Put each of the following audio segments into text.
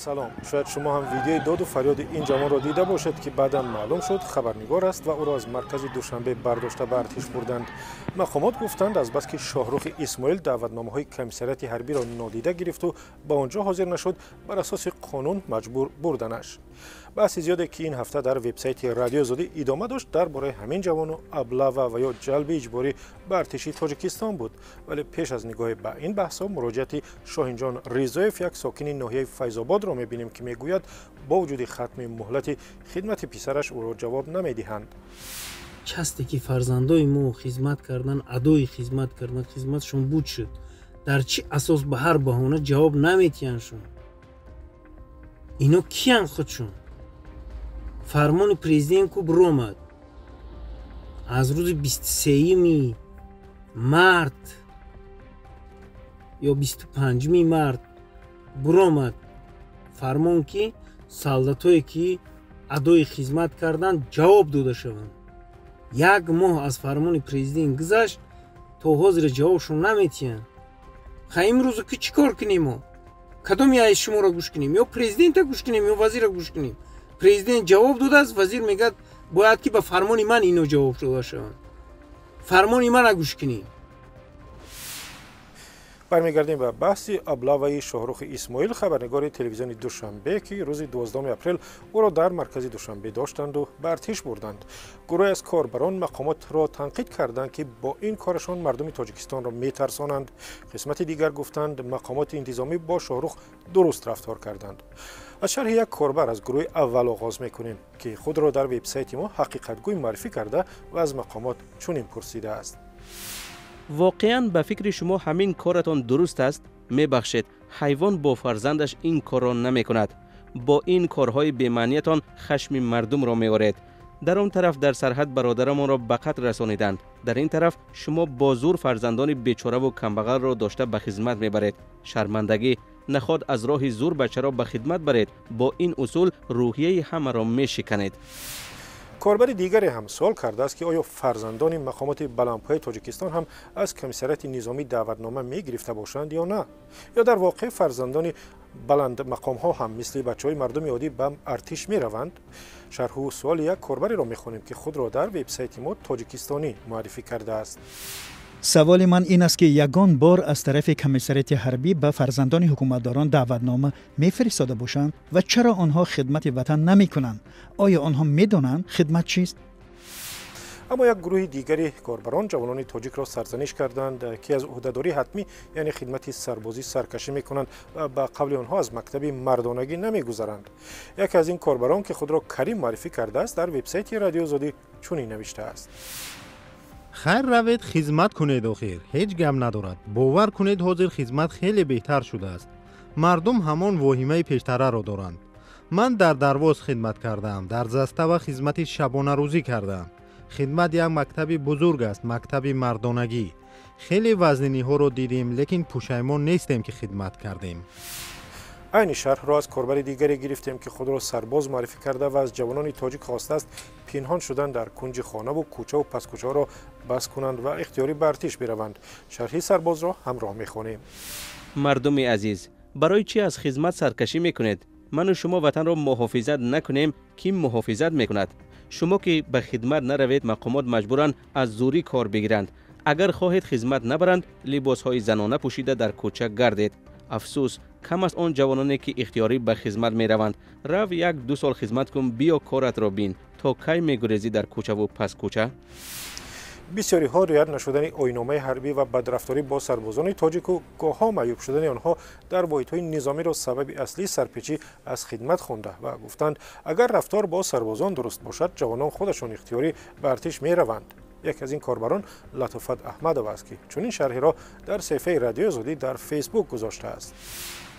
سلام. شاید شما هم ویدیوی داد و فریاد این جوان را دیده باشد که بعداً معلوم شد خبرنگار است و او را از مرکز دوشنبه برداشته به ارتش بردند. مقامات گفتند از بس که شاهرخ اسماعیل دعوتنامه‌های کمیسریت حربی را نادیده گرفت و به آنجا حاضر نشد، بر اساس قانون مجبور بردنش. بحث زیاده که این هفته در وبسایت رادیو آزادی ادامه داشت درباره همین جوان و ابلاغ و یا جلب اجباری به ارتش تاجیکستان بود. ولی پیش از نگاه به این بحث مراجعه شاهینجان رضایف، یک ساکن ناحیه فیض‌آباد را می‌بینیم که میگوید با وجود ختم مهلت خدمت پسرش او را جواب نمی‌دهند. часте ки фарзандои мо хизмат кардан, адои хизмат кардан, хизматшон буд шуд. Дар чӣ асос ба ҳар баҳона ҷавоб наметиҳанд шун? Ино киян худшун? фармони президент ку биромад аз рӯзи 23 март ё 25 март биромад фармон ки солдатое ки адои хизмат кардан ҷавоб дода шаванд. як моҳ аз фармони президент гузашт, то ҳозир ҷавобшон наметиҳанд. ха имрӯзу ки чӣ кор кунем мо? кадоми аз шуморо гӯш кунем? ё президента гӯш кунем, ё вазира гӯш кунем? президент ҷавоб додааст, вазир мегӯяд бояд ки ба фармони ман ино ҷавоб дода шаванд. фармони мана гӯш кунем. برمیگردیم به بحث ابلاغ شاهرخ اسماعیل، خبرنگار تلویزیون دوشنبه که روز 12 اپریل او را در مرکز دوشنبه داشتند و به ارتش بردند. گروه از کاربران مقامات را تنقید کردند که با این کارشان مردم تاجیکستان را میترسانند. قسمت دیگر گفتند مقامات انتظامی با شاهرخ درست رفتار کردند. از شرح یک کاربر از گروه اول آغاز میکنیم که خود را در وبسایت ما حقیقتگوی معرفی کرده و از مقامات چنین پرسیده است: واقعاً به فکر شما همین کارتان درست است؟ میبخشید حیوان با فرزندش این کار را نمی کند. با این کارهای بی‌معنیتان خشم مردم را می‌آورید. در آن طرف در سرحد برادرمان را به قتل رسانیدند. در این طرف شما با زور فرزندان بیچاره و کمبغل را داشته به خدمت میبرید. شرمندگی، نخواد از راه زور بچه را به خدمت برید. با این اصول روحیه همه را میشکنید. کاربر دیگری هم سوال کرده است که آیا فرزندان مقامات بلندپایه تاجیکستان هم از کمیسریت نظامی دعوتنامه می گرفته باشند یا نه، یا در واقع فرزندان بلند مقام ها هم مثل بچه های مردم عادی به ارتش می روند؟ شرح و سوال یک کاربری را می خوانیم که خود را در وبسایت ما تاجیکستانی معرفی کرده است. سوال من این است که یگان بار از طرف کمیسریت حربی به فرزندان حکومتداران دعوتنامه میفرستاده باشند و چرا آنها خدمت وطن نمی کنند؟ آیا آنها می دانند خدمت چیست؟ اما یک گروه دیگری کاربران جوانان تاجیک را سرزنش کردند که از عهدهداری حتمی یعنی خدمت سربازی سرکشی می کنند و به قول آنها از مکتب مردانگی نمی گذرند. یکی از این کاربران که خود را کریم معرفی کرده است در وبسایت رادیو آزادی چنین نوشته است: خیر روید خدمت کنید آخر، هیچ گم ندارد. باور کنید حاضر خدمت خیلی بهتر شده است. مردم همان واهمه پیشتره را دارند. من در درواز خدمت کردم، در زسته خدمت شبانه روزی کردم. خدمت یک مکتب بزرگ است، مکتب مردانگی. خیلی وزنی ها را دیدیم لیکن پشیمان نیستیم که خدمت کردیم. این شرح را از کاربر دیگری گرفتیم که خود را سرباز معرفی کرده و از جوانان تاجیک خواسته است پنهان شدن در کنج خانه و کوچه و پس کوچه را بس کنند و اختیاری به ارتش بروند. شرح سرباز را همراه می‌خوانیم. مردم عزیز، برای چی از خدمت سرکشی میکنید؟ من و شما وطن را محافظت نکنیم، کی محافظت میکند؟ شما که به خدمت نروید مقامات مجبورند از زوری کار بگیرند. اگر خواهید خدمت نبرند لباسهای زنانه پوشیده در کوچه گردید. افسوس کم است آن جوانانی که اختیاری به خدمت می روند. رو 1-2 سال خدمت کن، بیا کارت را بین. تا کی می گریزی در کوچه و پس کوچه؟ بسیاری ها رعایت نشدن آیین‌نامه حربی و بدرفتاری با سربازان تاجیک و گاه‌ها معیوب شدن آنها در واحدهای نظامی را سبب اصلی سرپیچی از خدمت خوانده و گفتند اگر رفتار با سربازان درست باشد جوانان خودشان اختیاری به ارتش می روند. یک از این کاربران لطفت احمدov است که چنین شرحی را در صفحه رادیو آزادی در فیسبوک گذاشته است.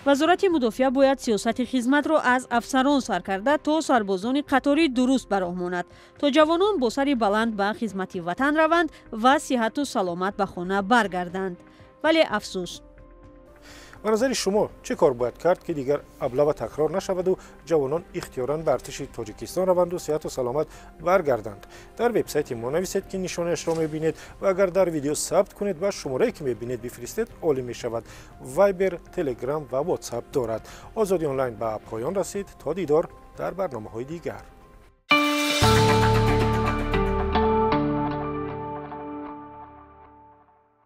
وزارت مدافع باید سیاست خدمت را از افسران سر کرده تا سربازان قطاری درست براه ماند تا جوانان با سری بلند به خدمت وطن روند و صحت و سلامت به خانه برگردند. ولی افسوس به نظر شما چه کار باید کرد که دیگر ابله و تکرار نشود و جوانان اختیاراً به ارتش تاجیکستان روند و صحت و سلامت برگردند؟ در وبسایت ما نویسید که نشانش را میبینید و اگر در ویدیو ثبت کنید و شماره که میبینید بفرستید عالی میشود. وایبر، تلگرام و واتساپ دارد. آزادی آنلاین به پایان رسید. تا دیدار در برنامه‌های دیگر.